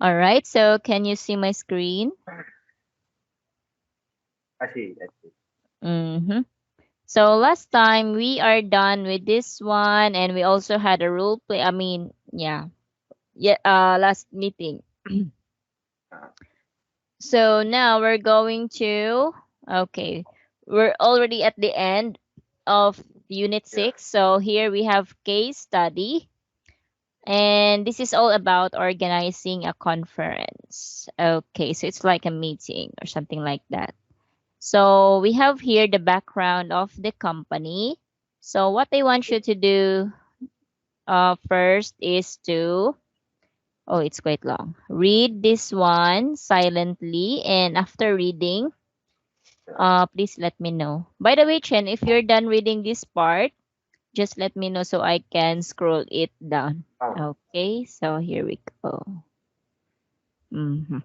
All right, so can you see my screen? I see. I see. Mm-hmm. So last time we are done with this one, and we also had a role play. I mean, yeah, yeah. Last meeting. Uh, So now we're going to. Okay, we're already at the end of Unit yeah. 6. So here we have case study. And this is all about organizing a conference. Okay, so it's like a meeting or something like that. So we have here the background of the company. So what I want you to do first is to, oh, it's quite long. Read this one silently, and after reading, Yeah. please let me know. By the way, Chen, if you're done reading this part, just let me know so I can scroll it down. Oh, Okay, so here we go. Mhm.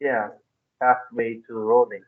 yeah. Halfway to rolling.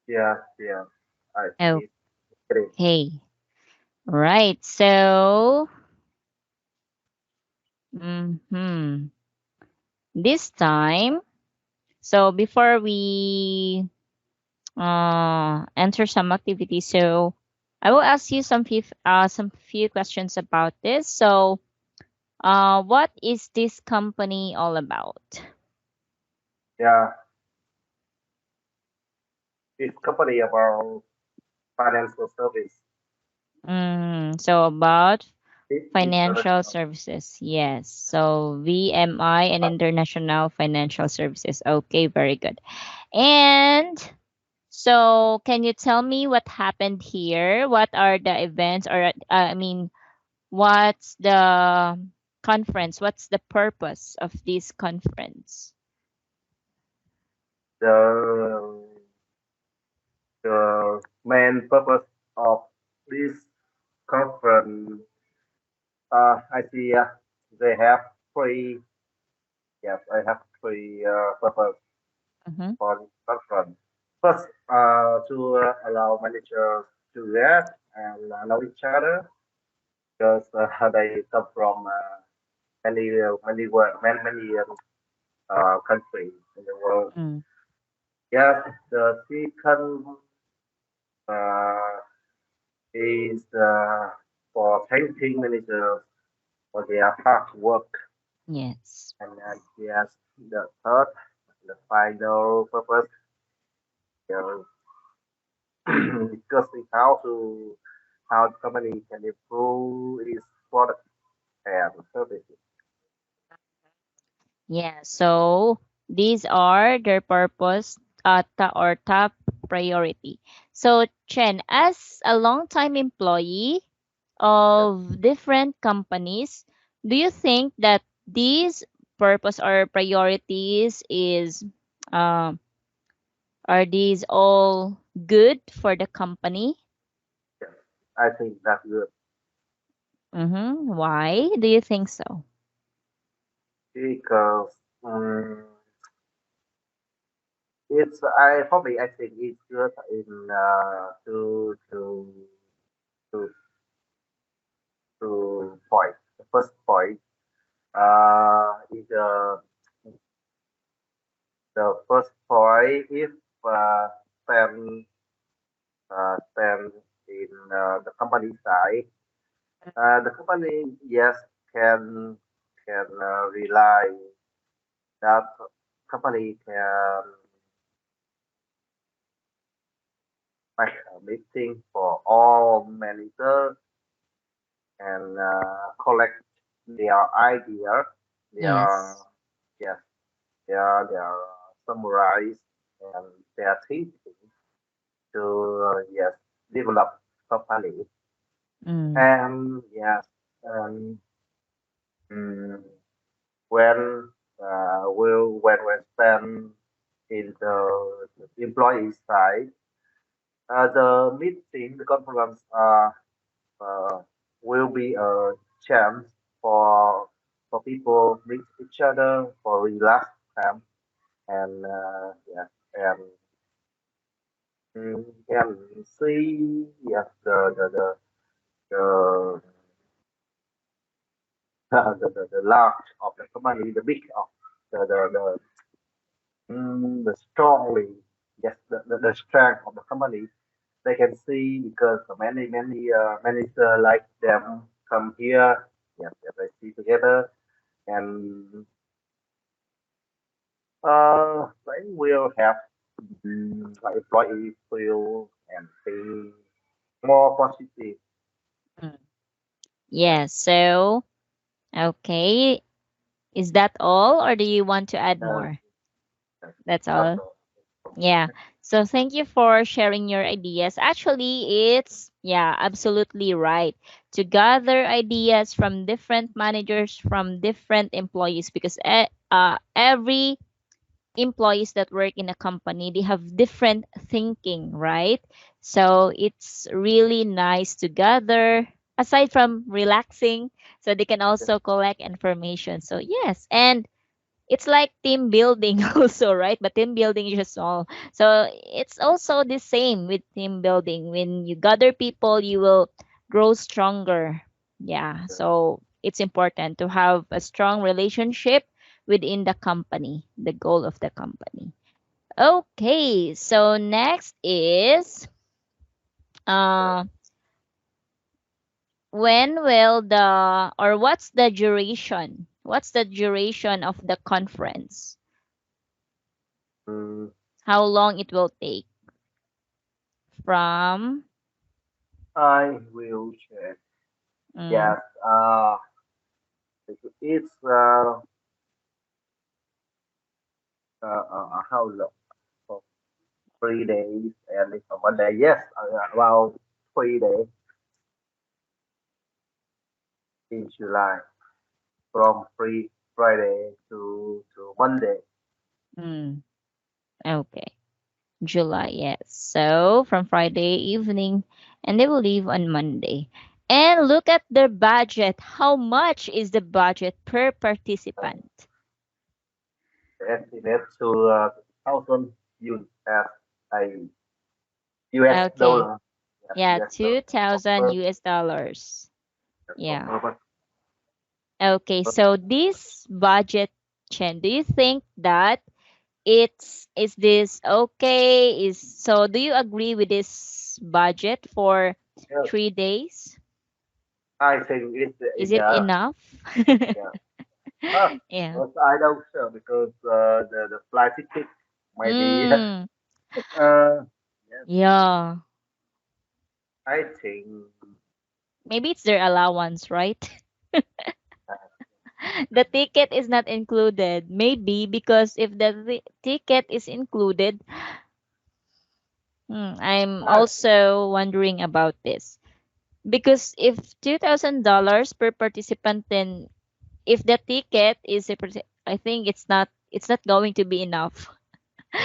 Yeah, yeah. I see. Great. Okay. Right. So, mhm. This time, so before we enter some activities, so I will ask you some few questions about this. So, what is this company all about? Yeah, it's company about financial service. So about financial International. services. Yes. So VMI and International Financial Services. Okay, very good. And so, can you tell me what happened here? What are the events, or I mean, what's the conference? What's the purpose of this conference? The the main purpose of this conference, I see. They have three. Yes, I have three purpose Mm-hmm. for this conference. First, to allow managers to react and know each other because they come from many countries in the world. Mm. Yes, the second uh, is for thanking managers for their hard work Yes. And yes, the third, the final purpose, uh, discussing how the company can improve its product and services. Yeah. So these are their purpose or top priority. So Chen, as a long-time employee of different companies, do you think that these purpose or priorities is um are these all good for the company? Yes, I think that's good Mm-hmm. Why do you think so? because it's I probably I think it's good in to to point. The first point is the first point if uh, stand stand in the company side. The company yes can rely that company can make a meeting for all managers and collect their idea, their Yes. yes, their summarize and their thinking to yes develop company Mm. and yes um, mm, when when stand in the employee side, the meeting, the conference uh, will be a chance for people meet each other for relax time and yeah and can see yes the the large of the company, the big of the strongly yes the strength of the company they can see because many manager like them come here yes, yes they see together and they will have like employee feel and be more positive. Mm. Yeah, Yes. So, okay. Is that all, or do you want to add uh, more? that's That's that's all. all. Yeah. So thank you for sharing your ideas. Actually, it's yeah, absolutely right. To gather ideas from different managers, from different employees, because every employees that work in a company, they have different thinking, right? So it's really nice to gather aside from relaxing, so they can Yeah, also collect information. So yes, and it's like team building also, right? But team building is just small. So it's also the same with team building. When you gather people, you will grow stronger. Yeah. yeah, So it's important to have a strong relationship within the company, the goal of the company. Okay. So next is yeah. uh when will the or what's the duration? What's the duration of the conference? Mm, How long it will take from I will check. mm, Yes, it's how long? For 3 days and it's on Monday. Yes, about 3 days in July from free Friday to Monday. mm, okay, July, yes. So from Friday evening, and they will leave on Monday. And look at their budget. How much is the budget per participant? Estimate to 1,000 US Okay, dollar. Yes, yeah, US dollar 2,000 per US dollars. Yeah. per Okay, per- so this budget, Chen, do you think that it's is this okay? Is so do you agree with this budget for yeah, 3 days? I think it's Is it enough. enough? Yeah, Yeah. But I don't sure because the flight ticket might be Mm, yes, yeah. I think Maybe it's their allowance, right? uh, The ticket is not included. Maybe because if the ticket is included, I'm ah, also wondering about this. Because if $2,000 per participant, then if the ticket is I think it's not going to be enough.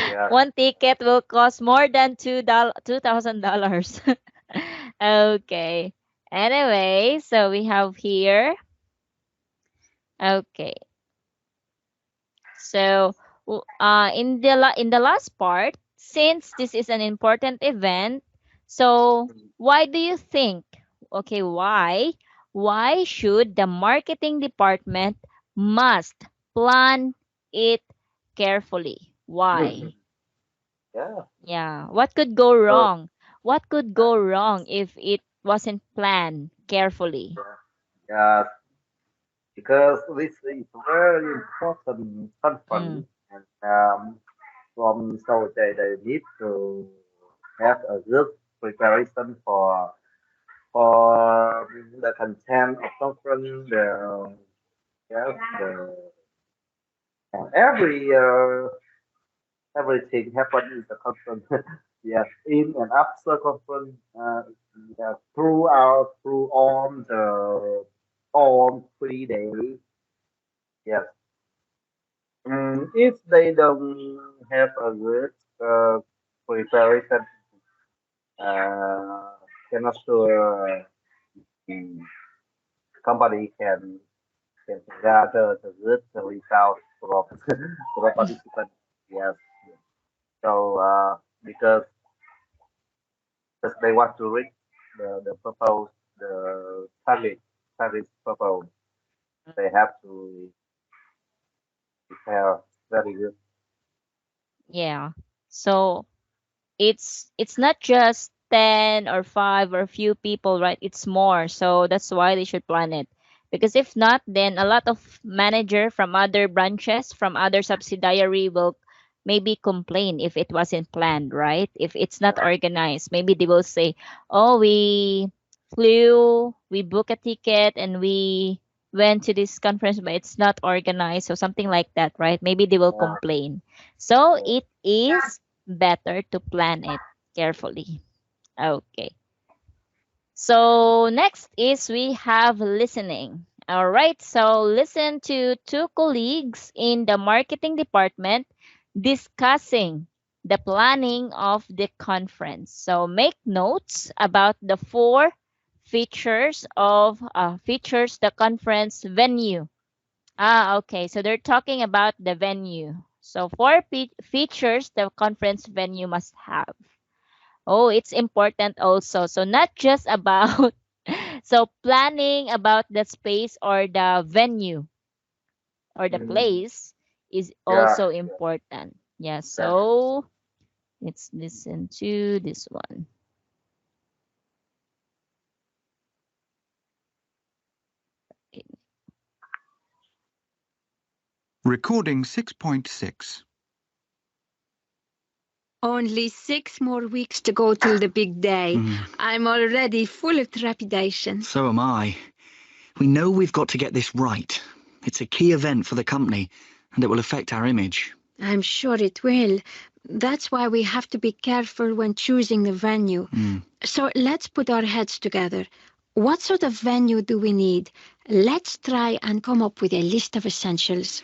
yeah. One ticket will cost more than $2,000. Okay. Anyway, so we have here. Okay. So in the last part, since this is an important event, so why do you think? Okay, why should the marketing department must plan it carefully? Why? Yeah. Yeah. What could go So, wrong? What could uh, go wrong if it wasn't planned carefully? yeah. Yeah, because this is very important Mm. conference and from so they need to have a good preparation for the content of conference, the yes, the every everything happen in the conference. Yes, in and after conference, yeah, throughout through all 3 days. Yes. If they don't have a good preparation, uh, cannot sure the company can gather the good result from from participants. Yes. So because they want to reach the purpose, the target purpose, they have to prepare very good. Yeah. So it's not just 10 or 5 or few people, right? It's more. So that's why they should plan it. Because if not, then a lot of manager from other branches, from other subsidiary will maybe complain if it wasn't planned, right? If it's not organized, maybe they will say, "Oh, we book a ticket and we went to this conference, but it's not organized." So something like that, right? Maybe they will Yeah, complain. So yeah. it is better to plan it carefully. Okay. So next is we have listening. All right. So listen to two colleagues in the marketing department discussing the planning of the conference. So make notes about the four features the conference venue. Okay. So they're talking about the venue. So four features the conference venue must have. Oh, it's important also. So not just about so planning about the space or the venue or the Mm, place is yeah, also yeah, important. Yeah, exactly. so let's listen to this one. Recording 6.6. Only 6 more weeks to go till the big day. Mm, I'm already full of trepidation. so am I. We know we've got to get this right. It's a key event for the company, and it will affect our image. I'm sure it will. That's why we have to be careful when choosing the venue. Mm. So let's put our heads together. What sort of venue do we need? Let's try and come up with a list of essentials.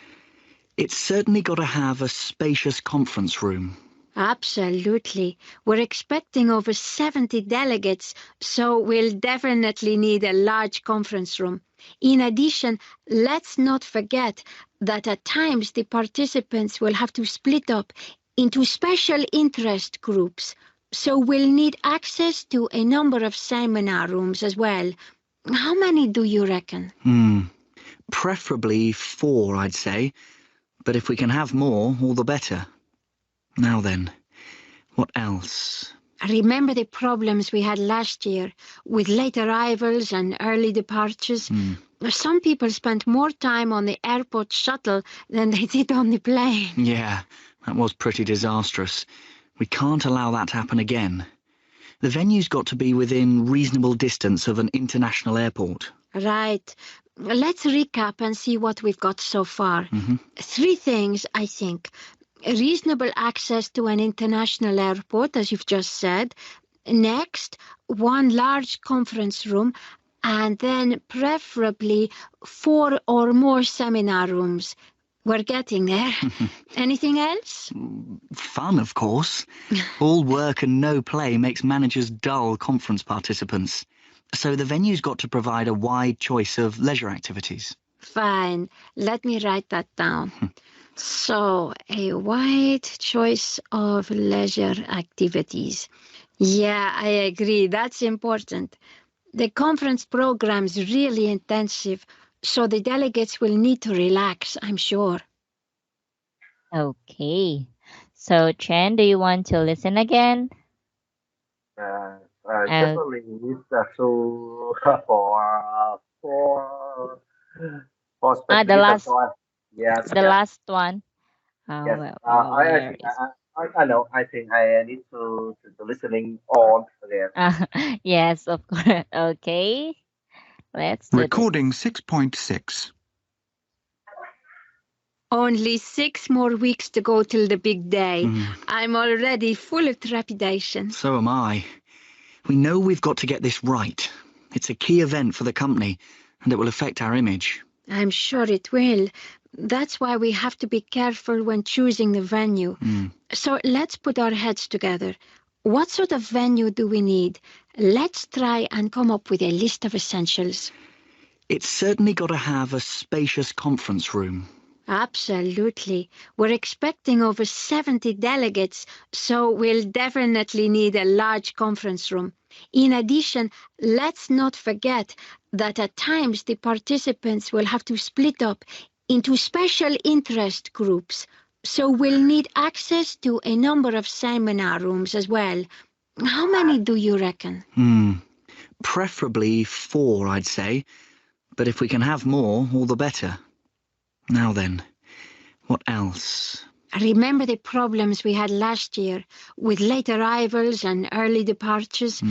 It's certainly got to have a spacious conference room. Absolutely. We're expecting over 70 delegates, so we'll definitely need a large conference room. In addition, let's not forget that at times the participants will have to split up into special interest groups, so we'll need access to a number of seminar rooms as well. How many do you reckon? Preferably 4, I'd say. But if we can have more, all the better. Now then, what else? Remember the problems we had last year with late arrivals and early departures? Some people spent more time on the airport shuttle than they did on the plane. Yeah, that was pretty disastrous. We can't allow that to happen again. The venue's got to be within reasonable distance of an international airport. Right. Let's recap and see what we've got so far. 3 things, I think. Reasonable access to an international airport, as you've just said. Next, 1 large conference room, and then preferably 4 or more seminar rooms. We're getting there. Anything else? Fun, of course. All work and no play makes managers dull conference participants. So the venue's got to provide a wide choice of leisure activities. Fine. Let me write that down. So, a wide choice of leisure activities. Yeah, I agree. That's important. The conference program's really intensive, so the delegates will need to relax, I'm sure. Okay. So, Chen, do you want to listen again? Definitely need to for The specific last, one. Yes, the yes, last one. yes. I Where think is? I know. I think I need to listening on again. Yes, of course. Okay. Let's do Recording this. 6.6. Only 6 more weeks to go till the big day. I'm already full of trepidation. So am I. We know we've got to get this right. It's a key event for the company, and it will affect our image. I'm sure it will. That's why we have to be careful when choosing the venue. So let's put our heads together. What sort of venue do we need? Let's try and come up with a list of essentials. It's certainly got to have a spacious conference room. Absolutely. We're expecting over 70 delegates, so we'll definitely need a large conference room. In addition, let's not forget that at times the participants will have to split up into special interest groups, so we'll need access to a number of seminar rooms as well. How many do you reckon? Preferably 4, I'd say. But if we can have more, all the better. Now then, what else? Remember the problems we had last year with late arrivals and early departures?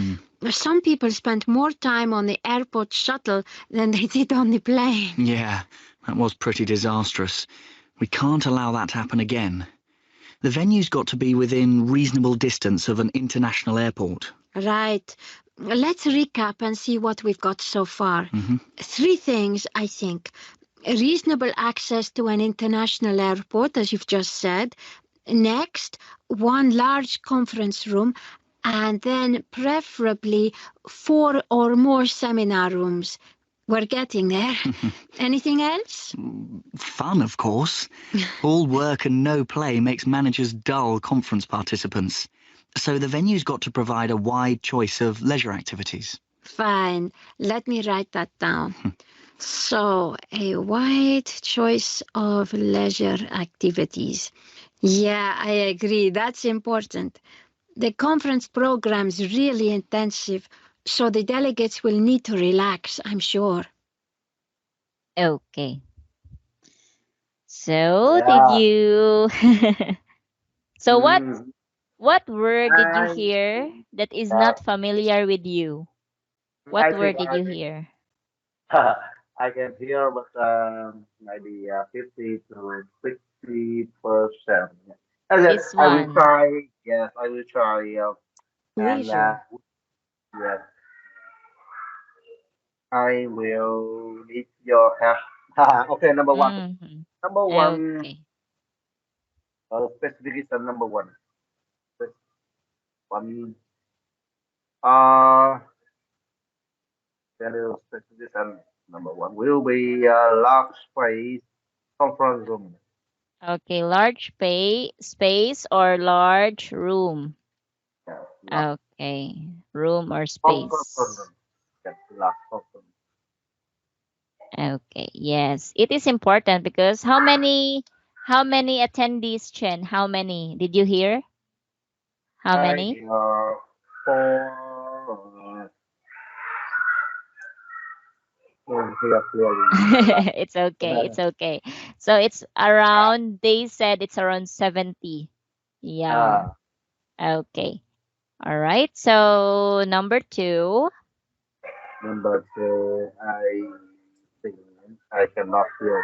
Some people spent more time on the airport shuttle than they did on the plane. Yeah, that was pretty disastrous. We can't allow that to happen again. The venue's got to be within reasonable distance of an international airport. Right. Let's recap and see what we've got so far. 3 things, I think. Reasonable access to an international airport, as you've just said. Next, 1 large conference room, and then preferably 4 or more seminar rooms. We're getting there. Anything else? Fun, of course. All work and no play makes managers dull conference participants. So the venue's got to provide a wide choice of leisure activities. Fine. Let me write that down. So, a wide choice of leisure activities. Yeah, I agree. That's important. The conference program's really intensive, so the delegates will need to relax, I'm sure. Okay. So, did Yeah. you... So, Mm, what word did you I hear that is uh, not familiar with you? What I think word did I you think hear? I can hear, but maybe 50 to 60%. And then This I will one. try. Yes, I will try. And Leisure. yes, I will need your help. Okay, number one. Mm-hmm. Number one, Okay. specification number one. One, uh, value specification number one will be large space conference room. Okay, large space or large room. Yes, large Okay, room or conference space. room. Yes, large conference. Okay, yes. It is important because how many attendees, Chen? How many? Did you hear? How I many? hear. for here clearly. It's okay. It's okay. So it's around, they said it's around 70. Yeah. Okay. All right. So number 2. Number 2, I think I cannot hear.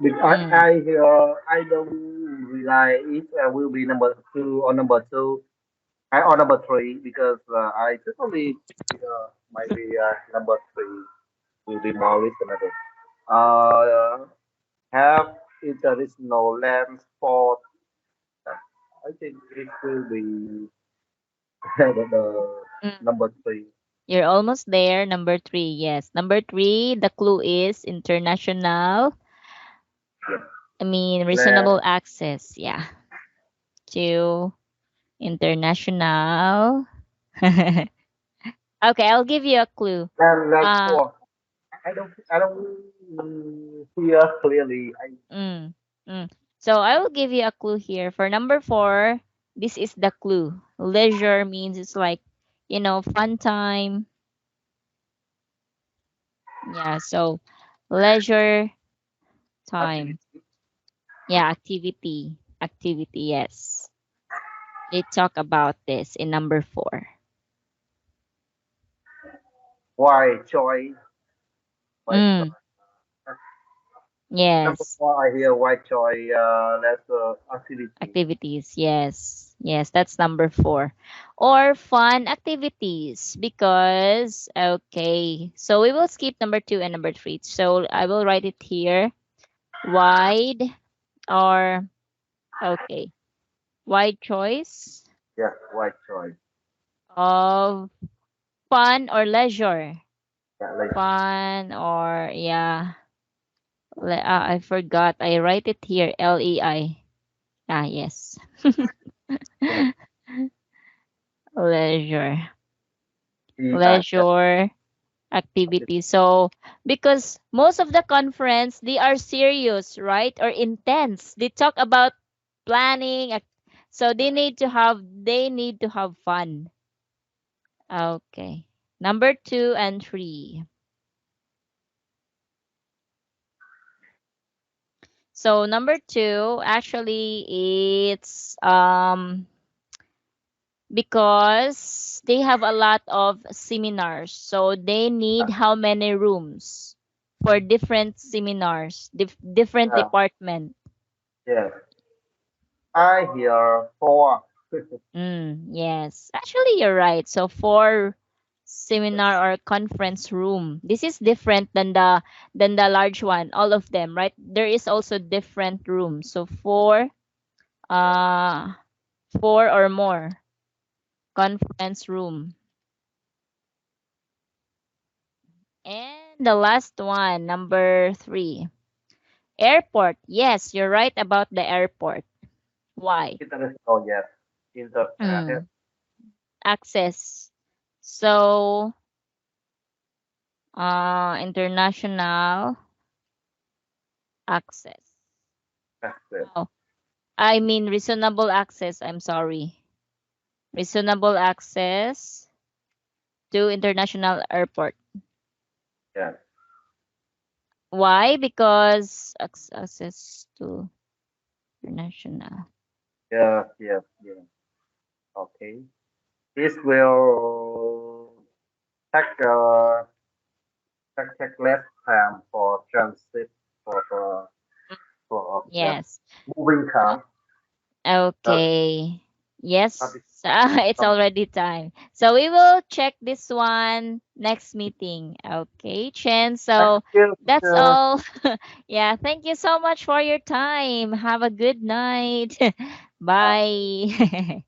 Because Mm. I don't realize if I will be number 2 or number 2. I or number 3 because I totally might be number 3 will be more reasonable. Uh, have international land sport. I think it will be the Mm. number 3. You're almost there. Number 3. Yes. Number 3, the clue is international. Yes. I mean, Land, reasonable access. Yeah. To international. Okay, I'll give you a clue. land Uh, sport. I don't hear clearly. mm, mm. So I will give you a clue here. For number 4, this is the clue. Leisure means it's like, fun time. Yeah, so leisure time. Activity. Yeah, activity. Activity, yes. They talk about this in number 4. Why choice? Why Mm, choice? Number yes. 4, I hear why choice. That's activity. Activities, yes. Yes, that's number 4. Or fun activities because, okay. So we will skip number 2 and number 3. So I will write it here. Wide or, okay. Wide choice Yes, why choice? of fun or leisure. Yeah, like Fun or, yeah. I forgot. I write it here. LEI. Ah, yes. yeah. Leisure. Yeah, Leisure activity. So because most of the conference they are serious, right? Or intense. They talk about planning. So they need to have fun. Okay. Number 2 and 3. So number 2 actually it's because they have a lot of seminars. So they need how many rooms for different seminars, different yeah, department. yeah. I hear 4. Yes, actually you're right. So for seminar or conference room, this is different than the large one. All of them, right? There is also different rooms. So uh four or more conference room. And the last one, number 3. Airport. Yes, you're right about the airport. Why? International, yes. Mm, access. So, international access. Access. Oh, I mean reasonable access. I'm sorry. Reasonable access to international airport. Yes. Why? Because access to international. Yes, yes, yes. Okay. This will take take less time for transit for yeah, Yes. moving car. Not, Okay. not, Yes, it's not, already time. So we will check this one next meeting. Okay, Chen. thank So you, that's teacher. all. Yeah, thank you so much for your time. Have a good night. Bye.